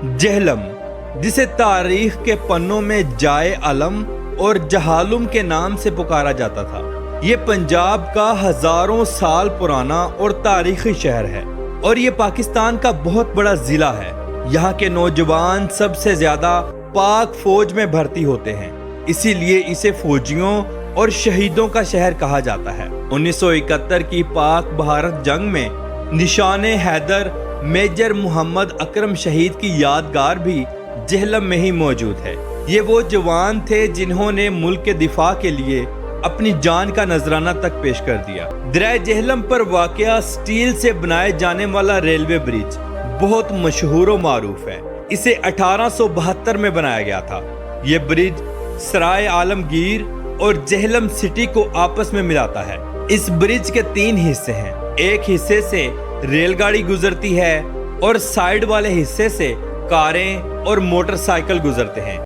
جہلم، جسے تاریخ کے پنوں میں جائے علم اور جہالم کے نام سے پکارا جاتا تھا، یہ پنجاب کا ہزاروں سال پرانا اور تاریخی شہر ہے اور یہ پاکستان کا بہت بڑا ضلع ہے۔ یہاں کے نوجوان سب سے زیادہ پاک فوج میں بھرتی ہوتے ہیں، اسی لیے اسے فوجیوں اور شہیدوں کا شہر کہا جاتا ہے۔ 1971 کی پاک بھارت جنگ میں نشان حیدر میجر محمد اکرم شہید کی یادگار بھی جہلم میں ہی موجود ہے۔ یہ وہ جوان تھے جنہوں نے ملک کے دفاع کے لیے اپنی جان کا نذرانہ تک پیش کر دیا۔ دریائے جہلم پر واقع سٹیل سے بنائے جانے والا ریلوے برج بہت مشہور و معروف ہے۔ اسے 1872 میں بنایا گیا تھا۔ یہ برج سرائے عالمگیر اور جہلم سٹی کو آپس میں ملاتا ہے۔ اس برج کے 3 حصے ہیں۔ ایک حصے سے ریل گاڑی گزرتی ہے اور سائیڈ والے حصے سے کاریں اور موٹر سائیکل گزرتے ہیں۔